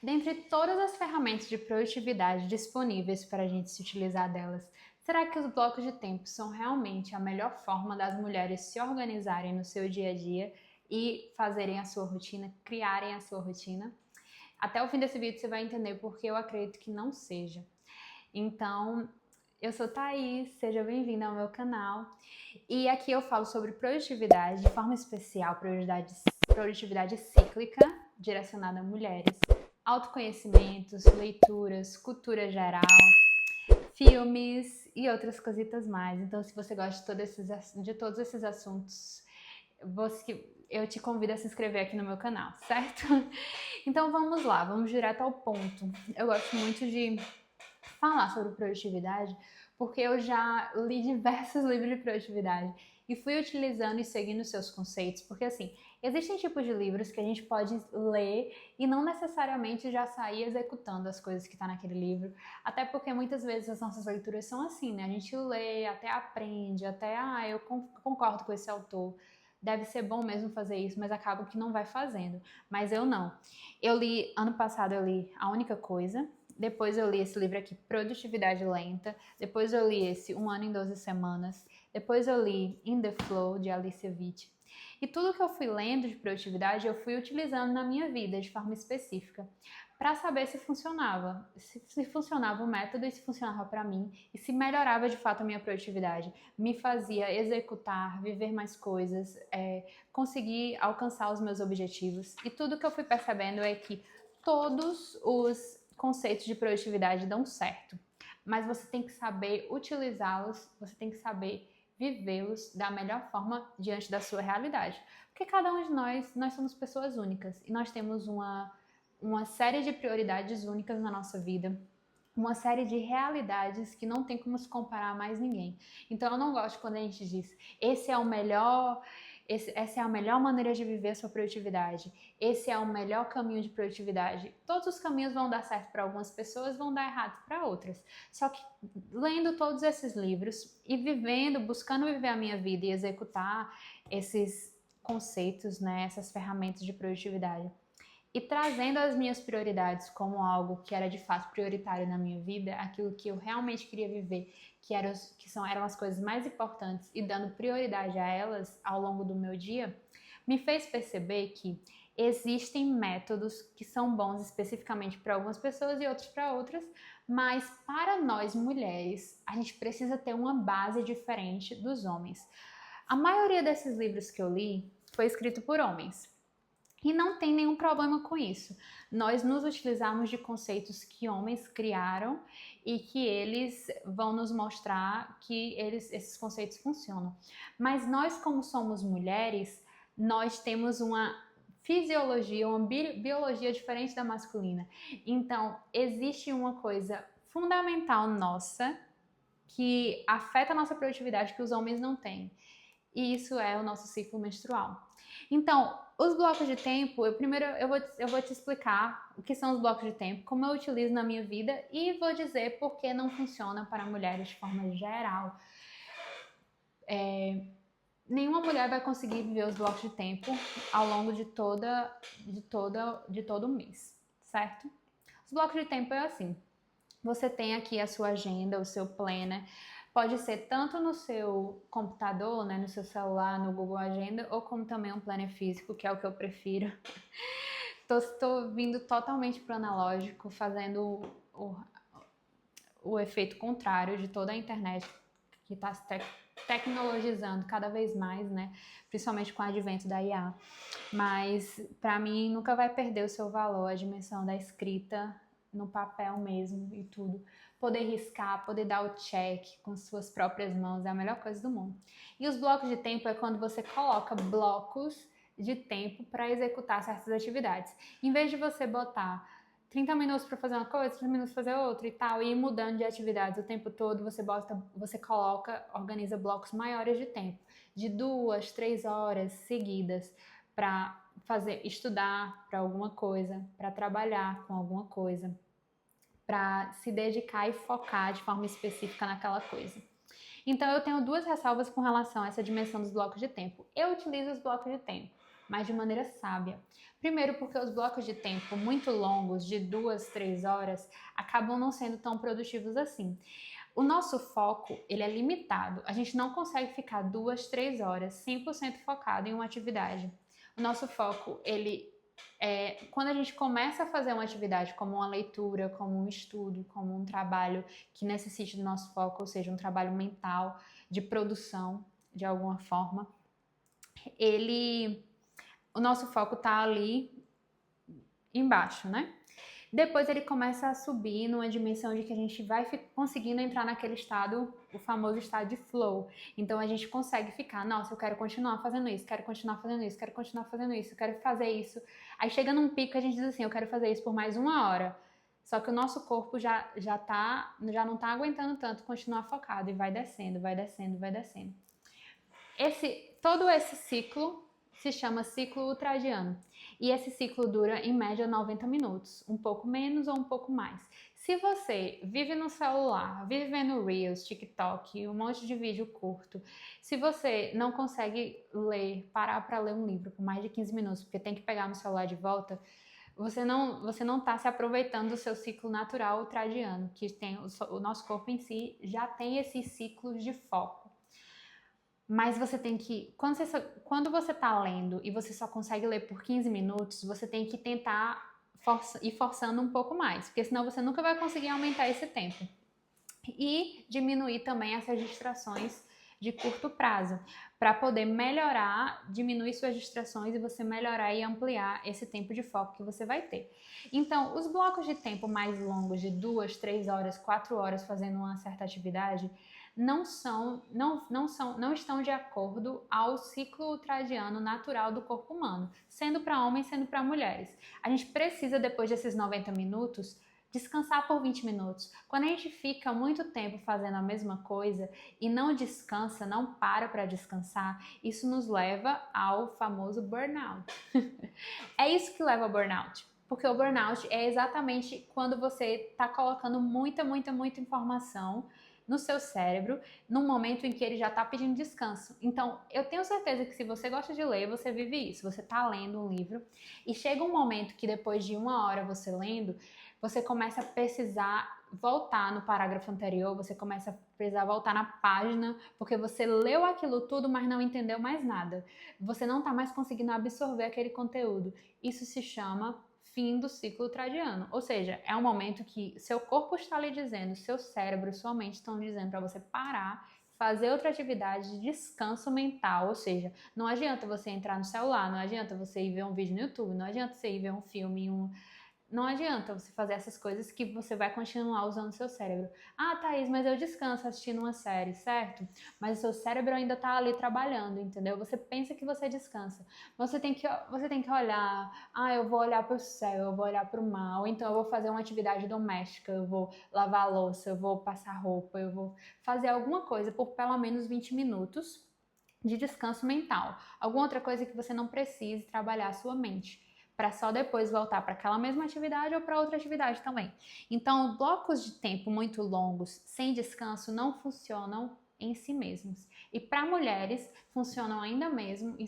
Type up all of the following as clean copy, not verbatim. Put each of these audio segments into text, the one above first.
Dentre todas as ferramentas de produtividade disponíveis para a gente se utilizar delas, será que os blocos de tempo são realmente a melhor forma das mulheres se organizarem no seu dia a dia e fazerem a sua rotina, criarem a sua rotina? Até o fim desse vídeo você vai entender porque eu acredito que não seja. Então, eu sou Thaís, seja bem-vinda ao meu canal. E aqui eu falo sobre produtividade, de forma especial, produtividade cíclica, direcionada a mulheres, autoconhecimentos, leituras, cultura geral, filmes e outras cositas mais. Então, se você gosta de todos esses assuntos, eu te convido a se inscrever aqui no meu canal, certo? Então vamos lá, vamos direto ao ponto. Eu gosto muito de falar sobre produtividade porque eu já li diversos livros de produtividade e fui utilizando e seguindo seus conceitos, porque assim, existem tipos de livros que a gente pode ler e não necessariamente já sair executando as coisas que tá naquele livro, até porque muitas vezes as nossas leituras são assim, né? A gente lê, até aprende, eu concordo com esse autor, deve ser bom mesmo fazer isso, mas acaba que não vai fazendo. Mas eu não. Ano passado eu li A Única Coisa, depois eu li esse livro aqui, Produtividade Lenta. Depois eu li esse Um Ano em 12 Semanas. Depois eu li In the Flow, de Alicia Witt. E tudo que eu fui lendo de produtividade, eu fui utilizando na minha vida de forma específica, para saber se funcionava. Se funcionava o método e se funcionava para mim. E se melhorava de fato a minha produtividade. Me fazia executar, viver mais coisas, conseguir alcançar os meus objetivos. E tudo que eu fui percebendo é que todos os conceitos de produtividade dão certo, mas você tem que saber utilizá-los, você tem que saber vivê-los da melhor forma diante da sua realidade. Porque cada um de nós somos pessoas únicas e nós temos uma série de prioridades únicas na nossa vida, uma série de realidades que não tem como se comparar a mais ninguém. Então eu não gosto quando a gente diz, essa é a melhor maneira de viver a sua produtividade, esse é o melhor caminho de produtividade. Todos os caminhos vão dar certo para algumas pessoas, vão dar errado para outras. Só que lendo todos esses livros e buscando viver a minha vida e executar esses conceitos, né, essas ferramentas de produtividade, e trazendo as minhas prioridades como algo que era de fato prioritário na minha vida, aquilo que eu realmente queria viver, eram as coisas mais importantes, e dando prioridade a elas ao longo do meu dia, me fez perceber que existem métodos que são bons especificamente para algumas pessoas e outros para outras, mas para nós mulheres, a gente precisa ter uma base diferente dos homens. A maioria desses livros que eu li foi escrito por homens. E não tem nenhum problema com isso. Nós nos utilizamos de conceitos que homens criaram e que eles vão nos mostrar que esses conceitos funcionam. Mas nós, como somos mulheres, nós temos uma fisiologia, uma biologia diferente da masculina. Então, existe uma coisa fundamental nossa que afeta a nossa produtividade que os homens não têm. E isso é o nosso ciclo menstrual. Então, os blocos de tempo, eu vou te explicar o que são os blocos de tempo, como eu utilizo na minha vida e vou dizer por que não funciona para mulheres de forma geral. Nenhuma mulher vai conseguir viver os blocos de tempo ao longo de todo o mês, certo? Os blocos de tempo é assim. Você tem aqui a sua agenda, o seu planner. Pode ser tanto no seu computador, né, no seu celular, no Google Agenda, ou como também um planner físico, que é o que eu prefiro. Estou vindo totalmente para o analógico, fazendo o efeito contrário de toda a internet que está se tecnologizando cada vez mais, né? Principalmente com o advento da IA. Mas para mim nunca vai perder o seu valor, a dimensão da escrita no papel mesmo e tudo. Poder riscar, poder dar o check com suas próprias mãos é a melhor coisa do mundo. E os blocos de tempo é quando você coloca blocos de tempo para executar certas atividades. Em vez de você botar 30 minutos para fazer uma coisa, 30 minutos para fazer outra e tal, e ir mudando de atividades o tempo todo, organiza blocos maiores de tempo, de 2, 3 horas seguidas, para estudar para alguma coisa, para trabalhar com alguma coisa, para se dedicar e focar de forma específica naquela coisa. Então eu tenho duas ressalvas com relação a essa dimensão dos blocos de tempo. Eu utilizo os blocos de tempo, mas de maneira sábia. Primeiro, porque os blocos de tempo muito longos, de 2, 3 horas, acabam não sendo tão produtivos assim. O nosso foco, ele é limitado. A gente não consegue ficar 2, 3 horas 100% focado em uma atividade. O nosso foco, quando a gente começa a fazer uma atividade como uma leitura, como um estudo, como um trabalho que necessite do nosso foco, ou seja, um trabalho mental, de produção, de alguma forma, o nosso foco está ali embaixo, né? Depois ele começa a subir numa dimensão de que a gente vai conseguindo entrar naquele estado, o famoso estado de flow. Então a gente consegue ficar, nossa, eu quero continuar fazendo isso, quero continuar fazendo isso, quero continuar fazendo isso, eu quero fazer isso. Aí chega num pico a gente diz assim, eu quero fazer isso por mais 1 hora. Só que o nosso corpo já não está aguentando tanto continuar focado e vai descendo, vai descendo, vai descendo. Todo esse ciclo se chama ciclo ultradiano. E esse ciclo dura, em média, 90 minutos. Um pouco menos ou um pouco mais. Se você vive no celular, vive vendo Reels, TikTok, um monte de vídeo curto, se você não consegue parar para ler um livro por mais de 15 minutos, porque tem que pegar no celular de volta, você não está se aproveitando do seu ciclo natural ultradiano, que tem o nosso corpo em si já tem esses ciclos de foco. Mas você tem que, quando você está lendo e você só consegue ler por 15 minutos, você tem que tentar ir forçando um pouco mais, porque senão você nunca vai conseguir aumentar esse tempo. E diminuir também essas distrações de curto prazo, para poder diminuir suas distrações e você melhorar e ampliar esse tempo de foco que você vai ter. Então, os blocos de tempo mais longos, de 2, 3 horas, 4 horas fazendo uma certa atividade, não estão de acordo ao ciclo ultradiano natural do corpo humano, sendo para homens, sendo para mulheres. A gente precisa, depois desses 90 minutos, descansar por 20 minutos. Quando a gente fica muito tempo fazendo a mesma coisa e não descansa, não para descansar, isso nos leva ao famoso burnout. É isso que leva ao burnout. Porque o burnout é exatamente quando você está colocando muita informação no seu cérebro, num momento em que ele já está pedindo descanso. Então, eu tenho certeza que se você gosta de ler, você vive isso. Você está lendo um livro e chega um momento que depois de 1 hora você lendo, você começa a precisar voltar no parágrafo anterior, você começa a precisar voltar na página, porque você leu aquilo tudo, mas não entendeu mais nada. Você não está mais conseguindo absorver aquele conteúdo. Isso se chama fim do ciclo ultradiano. Ou seja, é um momento que seu corpo está lhe dizendo, seu cérebro, sua mente estão dizendo para você parar, fazer outra atividade de descanso mental. Ou seja, não adianta você entrar no celular, não adianta você ir ver um vídeo no YouTube, não adianta você ir ver um filme, não adianta você fazer essas coisas que você vai continuar usando seu cérebro. Ah, Thaís, mas eu descanso assistindo uma série, certo? Mas o seu cérebro ainda tá ali trabalhando, entendeu? Você pensa que você descansa. Você tem que olhar, eu vou olhar para o céu, eu vou olhar para o mar, ou então eu vou fazer uma atividade doméstica, eu vou lavar a louça, eu vou passar roupa, eu vou fazer alguma coisa por pelo menos 20 minutos de descanso mental. Alguma outra coisa que você não precise trabalhar a sua mente, para só depois voltar para aquela mesma atividade ou para outra atividade também. Então, blocos de tempo muito longos, sem descanso, não funcionam em si mesmos. E para mulheres, funcionam ainda menos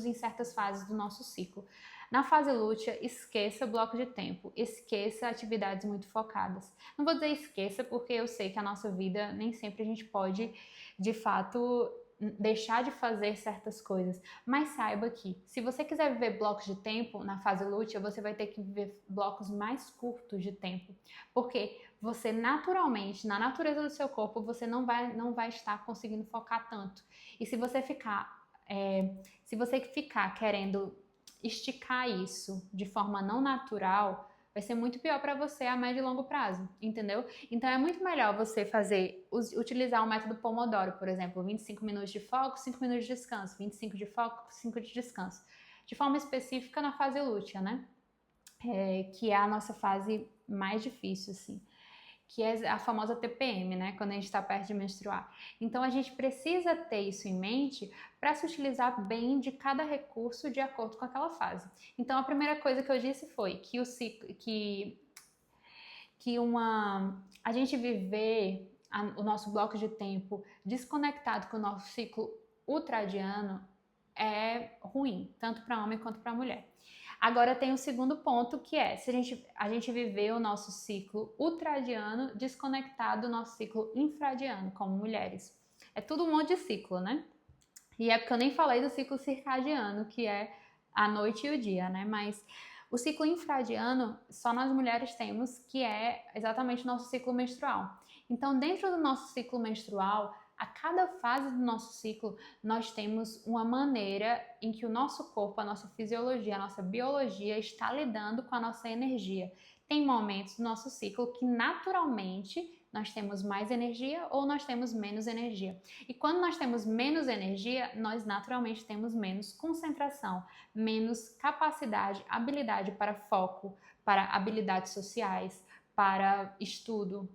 em certas fases do nosso ciclo. Na fase lútea, esqueça bloco de tempo, esqueça atividades muito focadas. Não vou dizer esqueça, porque eu sei que a nossa vida nem sempre a gente pode, de fato, deixar de fazer certas coisas, mas saiba que se você quiser viver blocos de tempo na fase lútea, você vai ter que viver blocos mais curtos de tempo, porque você naturalmente, na natureza do seu corpo, você não vai estar conseguindo focar tanto. E se você ficar querendo esticar isso de forma não natural, vai ser muito pior para você a médio e longo prazo, entendeu? Então é muito melhor você utilizar o método Pomodoro, por exemplo, 25 minutos de foco, 5 minutos de descanso, 25 de foco, 5 de descanso. De forma específica na fase lútea, né? Que é a nossa fase mais difícil, assim. Que é a famosa TPM, né? Quando a gente está perto de menstruar. Então a gente precisa ter isso em mente para se utilizar bem de cada recurso de acordo com aquela fase. Então a primeira coisa que eu disse foi que a gente viver o nosso bloco de tempo desconectado com o nosso ciclo ultradiano é ruim, tanto para homem quanto para mulher. Agora tem o segundo ponto, que é se a gente viver o nosso ciclo ultradiano desconectado do nosso ciclo infradiano, como mulheres. É tudo um monte de ciclo, né? E é porque eu nem falei do ciclo circadiano, que é a noite e o dia, né? Mas o ciclo infradiano só nós mulheres temos, que é exatamente o nosso ciclo menstrual. Então, dentro do nosso ciclo menstrual, a cada fase do nosso ciclo, nós temos uma maneira em que o nosso corpo, a nossa fisiologia, a nossa biologia está lidando com a nossa energia. Tem momentos do nosso ciclo que naturalmente nós temos mais energia ou nós temos menos energia. E quando nós temos menos energia, nós naturalmente temos menos concentração, menos capacidade, habilidade para foco, para habilidades sociais, para estudo,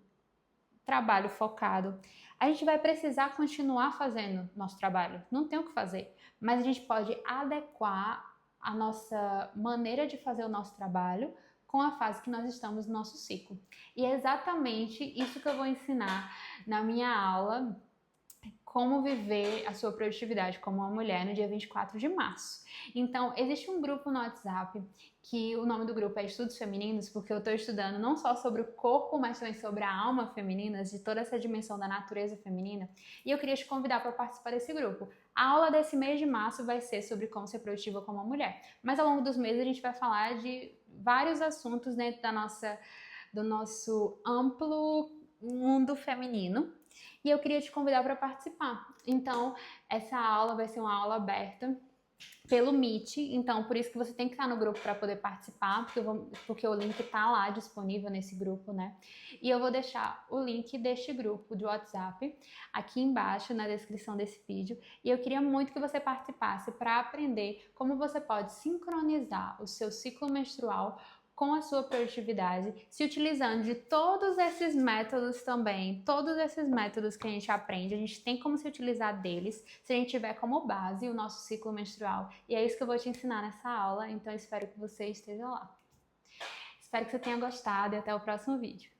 trabalho focado. A gente vai precisar continuar fazendo nosso trabalho, não tem o que fazer, mas a gente pode adequar a nossa maneira de fazer o nosso trabalho com a fase que nós estamos no nosso ciclo. E é exatamente isso que eu vou ensinar na minha aula Como Viver a Sua Produtividade como uma Mulher no dia 24 de março. Então, existe um grupo no WhatsApp que o nome do grupo é Estudos Femininos, porque eu estou estudando não só sobre o corpo, mas também sobre a alma feminina, de toda essa dimensão da natureza feminina, e eu queria te convidar para participar desse grupo. A aula desse mês de março vai ser sobre como ser produtiva como uma mulher, mas ao longo dos meses a gente vai falar de vários assuntos dentro do nosso amplo mundo feminino, e eu queria te convidar para participar. Então, essa aula vai ser uma aula aberta pelo Meet, então por isso que você tem que estar no grupo para poder participar, porque o link está lá disponível nesse grupo, né? E eu vou deixar o link deste grupo de WhatsApp aqui embaixo na descrição desse vídeo, e eu queria muito que você participasse para aprender como você pode sincronizar o seu ciclo menstrual com a sua produtividade, se utilizando de todos esses métodos também, todos esses métodos que a gente aprende, a gente tem como se utilizar deles, se a gente tiver como base o nosso ciclo menstrual. E é isso que eu vou te ensinar nessa aula, então eu espero que você esteja lá. Espero que você tenha gostado e até o próximo vídeo.